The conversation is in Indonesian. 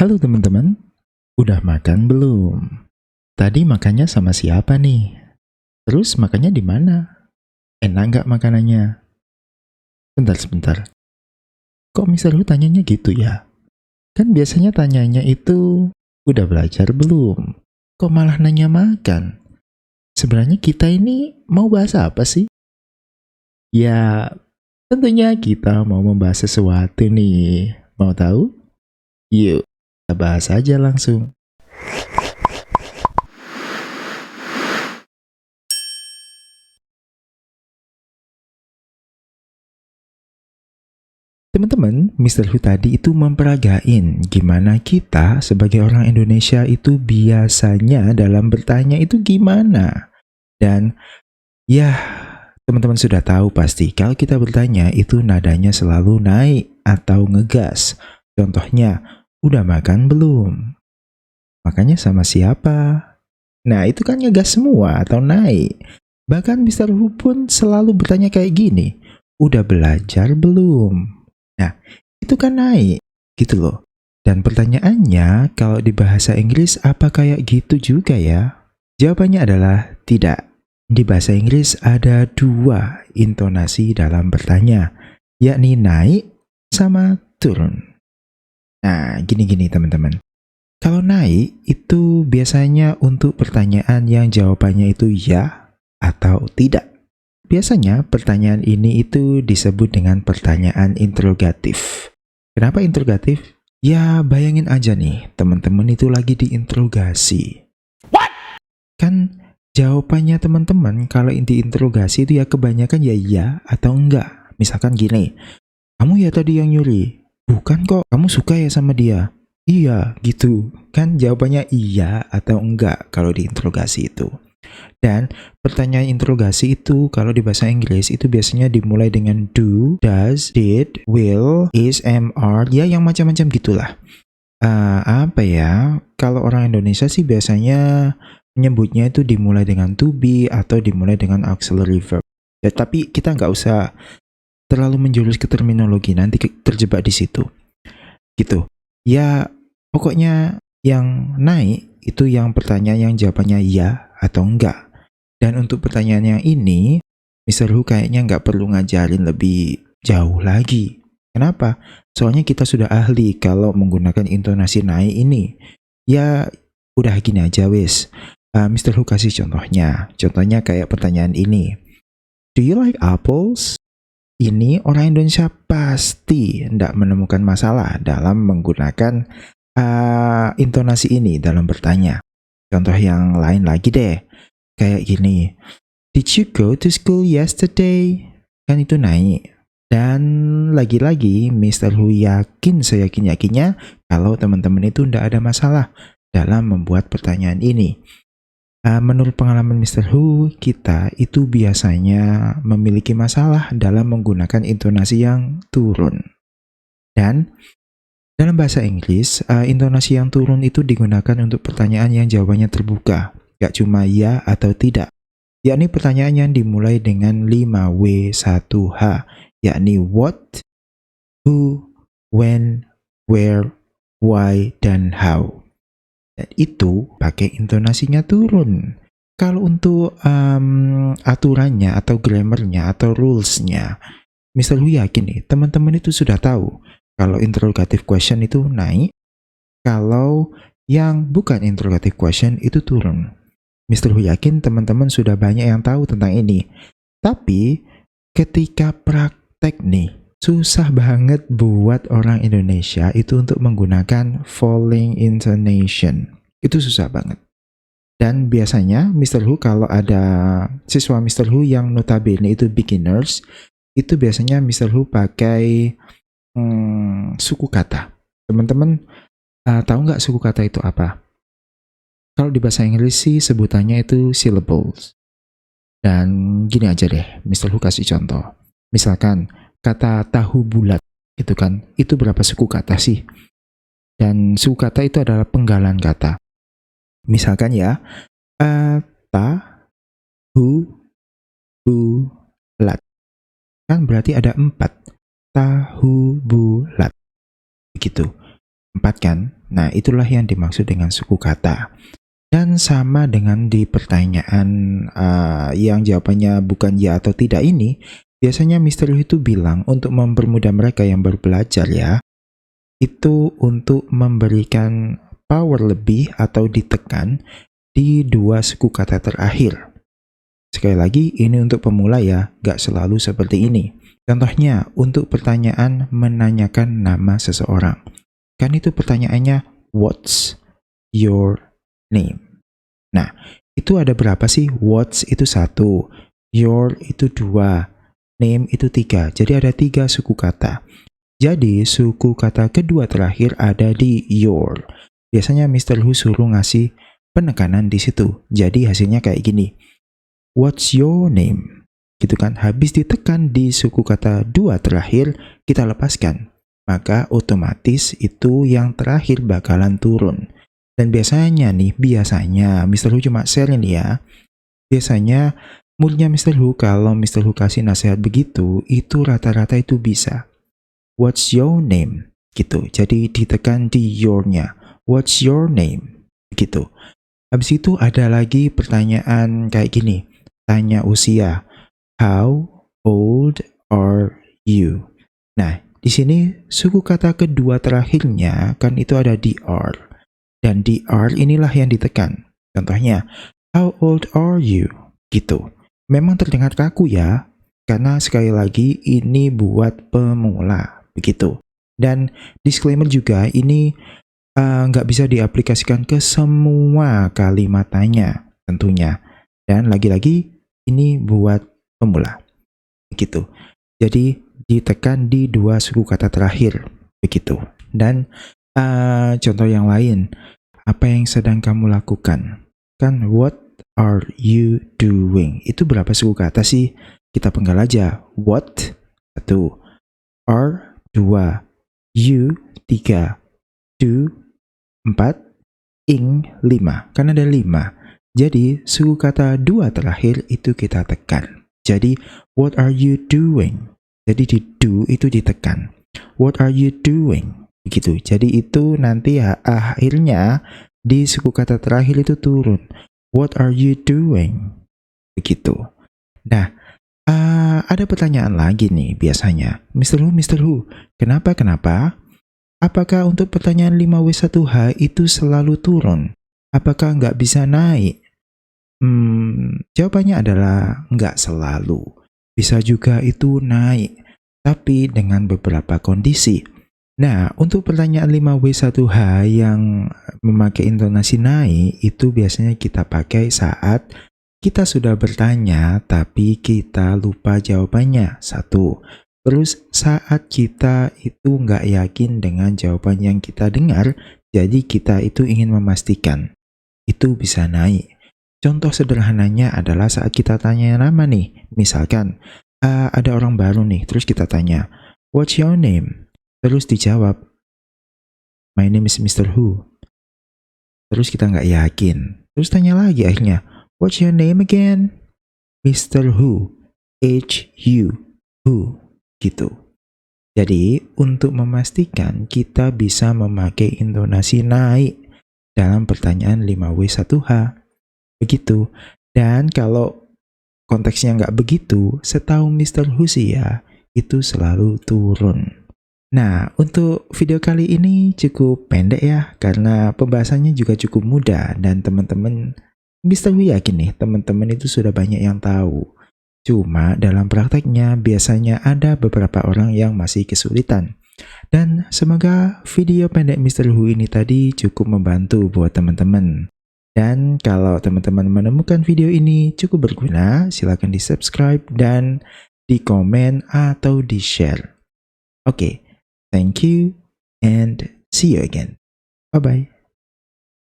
Halo teman-teman, udah makan belum? Tadi makannya sama siapa nih? Terus makannya di mana? Enak nggak makanannya? Sebentar. Kok Mister Hu tanyanya gitu ya? Kan biasanya tanyanya itu, udah belajar belum? Kok malah nanya makan? Sebenarnya kita ini mau bahas apa sih? Ya, tentunya kita mau membahas sesuatu nih. Mau tahu? Yuk, kita bahas aja langsung. Teman-teman, Mister Hu tadi itu memperagain gimana kita sebagai orang Indonesia itu biasanya dalam bertanya itu gimana. Dan ya, teman-teman sudah tahu pasti kalau kita bertanya itu nadanya selalu naik atau ngegas. Contohnya, udah makan belum? Makannya sama siapa? Nah, itu kan ngegas semua atau naik. Bahkan Mister Hu pun selalu bertanya kayak gini, udah belajar belum? Nah, itu kan naik, gitu loh. Dan pertanyaannya, kalau di bahasa Inggris apa kayak gitu juga ya? Jawabannya adalah tidak. Di bahasa Inggris ada dua intonasi dalam bertanya, yakni naik sama turun. Nah, gini-gini teman-teman. Kalau naik, itu biasanya untuk pertanyaan yang jawabannya itu ya atau tidak. Biasanya pertanyaan ini itu disebut dengan pertanyaan interrogatif. Kenapa interrogatif? Ya bayangin aja nih, teman-teman itu lagi diinterogasi. Kan jawabannya teman-teman kalau diinterogasi itu ya kebanyakan ya iya atau enggak. Misalkan gini, kamu ya tadi yang nyuri. Bukan kok, kamu suka ya sama dia. Iya, gitu. Kan jawabannya iya atau enggak kalau diinterogasi itu. Dan pertanyaan interogasi itu kalau di bahasa Inggris itu biasanya dimulai dengan do, does, did, will, is, am, are, ya yang macam-macam gitulah. Apa ya? Kalau orang Indonesia sih biasanya menyebutnya itu dimulai dengan to be atau dimulai dengan auxiliary verb. Ya, tapi kita nggak usah terlalu menjurus ke terminologi, nanti terjebak di situ. Gitu. Ya, pokoknya yang naik itu yang pertanyaan yang jawabannya ya atau enggak. Dan untuk pertanyaan yang ini, Mister Hu kayaknya nggak perlu ngajarin lebih jauh lagi. Kenapa? Soalnya kita sudah ahli kalau menggunakan intonasi naik ini. Ya, udah gini aja wis. Mister Hu kasih contohnya. Contohnya kayak pertanyaan ini. Do you like apples? Ini orang Indonesia pasti tidak menemukan masalah dalam menggunakan intonasi ini dalam bertanya. Contoh yang lain lagi deh. Kayak gini, did you go to school yesterday? Kan itu naik. Dan lagi-lagi Mister Hu yakin seyakin-yakinnya kalau teman-teman itu tidak ada masalah dalam membuat pertanyaan ini. Menurut pengalaman Mister Hu, kita itu biasanya memiliki masalah dalam menggunakan intonasi yang turun. Dan dalam bahasa Inggris, intonasi yang turun itu digunakan untuk pertanyaan yang jawabannya terbuka, gak cuma ya atau tidak. Yakni pertanyaan yang dimulai dengan 5W1H, yakni what, who, when, where, why, dan how. Dan itu pakai intonasinya turun. Kalau untuk aturannya atau grammarnya atau rulesnya, Mister Hu yakin nih, teman-teman itu sudah tahu kalau interrogative question itu naik, kalau yang bukan interrogative question itu turun. Mister Hu yakin teman-teman sudah banyak yang tahu tentang ini. Tapi ketika praktek nih, susah banget buat orang Indonesia itu untuk menggunakan falling intonation. Itu susah banget. Dan biasanya Mister Hu kalau ada siswa Mister Hu yang notabene itu beginners, itu biasanya Mister Hu pakai suku kata. Teman-teman tahu nggak suku kata itu apa? Kalau di bahasa Inggris sih sebutannya itu syllables. Dan gini aja deh, Mister Hu kasih contoh. Misalkan kata tahu bulat, itu kan, itu berapa suku kata sih? Dan suku kata itu adalah penggalan kata. Misalkan ya, tahu bulat. Kan berarti ada 4. Tahu bulat. Begitu. 4 kan? Nah, itulah yang dimaksud dengan suku kata. Dan sama dengan di pertanyaan yang jawabannya bukan ya atau tidak ini, biasanya Mr. Hu itu bilang untuk mempermudah mereka yang baru belajar ya, itu untuk memberikan power lebih atau ditekan di dua suku kata terakhir. Sekali lagi, ini untuk pemula ya, gak selalu seperti ini. Contohnya, untuk pertanyaan menanyakan nama seseorang. Kan itu pertanyaannya, what's your name? Nah, itu ada berapa sih? What's itu 1, your itu 2, name itu 3. Jadi ada 3 suku kata. Jadi, suku kata kedua terakhir ada di your. Biasanya Mr. Hu suruh ngasih penekanan di situ. Jadi hasilnya kayak gini. What's your name? Gitu kan, habis ditekan di suku kata dua terakhir, kita lepaskan. Maka otomatis itu yang terakhir bakalan turun. Dan biasanya Mr. Hu cuma share ini ya. Biasanya moodnya Mr. Hu kalau Mr. Hu kasih nasihat begitu, itu rata-rata itu bisa. What's your name? Gitu, jadi ditekan di your-nya. What's your name? Gitu. Habis itu ada lagi pertanyaan kayak gini. Tanya usia. How old are you? Nah, di sini suku kata kedua terakhirnya kan itu ada dr. Dan dr inilah yang ditekan. Contohnya, how old are you? Gitu. Memang terdengar kaku ya, karena sekali lagi ini buat pemula. Begitu. Dan disclaimer juga, ini nggak bisa diaplikasikan ke semua kalimat tanya tentunya. Dan lagi-lagi ini buat pemula. Begitu. Jadi ditekan di dua suku kata terakhir. Begitu. Dan contoh yang lain, apa yang sedang kamu lakukan? Kan what are you doing? Itu berapa suku kata sih? Kita penggal aja. What 1, are 2, you 3, do 4, ing 5. Kan ada 5. Jadi, suku kata dua terakhir itu kita tekan. Jadi, what are you doing? Jadi, di do itu ditekan. What are you doing? Begitu. Jadi, itu nanti akhirnya di suku kata terakhir itu turun. What are you doing? Begitu. Nah, ada pertanyaan lagi nih biasanya. Mr. Hu, kenapa? Apakah untuk pertanyaan 5W1H itu selalu turun? Apakah nggak bisa naik? Jawabannya adalah nggak selalu. Bisa juga itu naik, tapi dengan beberapa kondisi. Nah, untuk pertanyaan 5W1H yang memakai intonasi naik, itu biasanya kita pakai saat kita sudah bertanya, tapi kita lupa jawabannya. 1. Terus saat kita itu nggak yakin dengan jawaban yang kita dengar, jadi kita itu ingin memastikan. Itu bisa naik. Contoh sederhananya adalah saat kita tanya nama nih. Misalkan, ada orang baru nih, terus kita tanya, what's your name? Terus dijawab, my name is Mr. Hu. Terus kita nggak yakin. Terus tanya lagi akhirnya, what's your name again? Mr. Hu. H-U. Who. Gitu. Jadi, untuk memastikan kita bisa memakai intonasi naik dalam pertanyaan 5W1H. Begitu. Dan kalau konteksnya nggak begitu, setahu Mr. Hu sih ya, itu selalu turun. Nah, untuk video kali ini cukup pendek ya, karena pembahasannya juga cukup mudah, dan teman-teman, Mr. Hu yakin nih, teman-teman itu sudah banyak yang tahu. Cuma dalam prakteknya biasanya ada beberapa orang yang masih kesulitan. Dan semoga video pendek Mr. Hu ini tadi cukup membantu buat teman-teman. Dan kalau teman-teman menemukan video ini cukup berguna, silakan di-subscribe dan di-komen atau di-share. Oke, thank you and see you again. Bye-bye.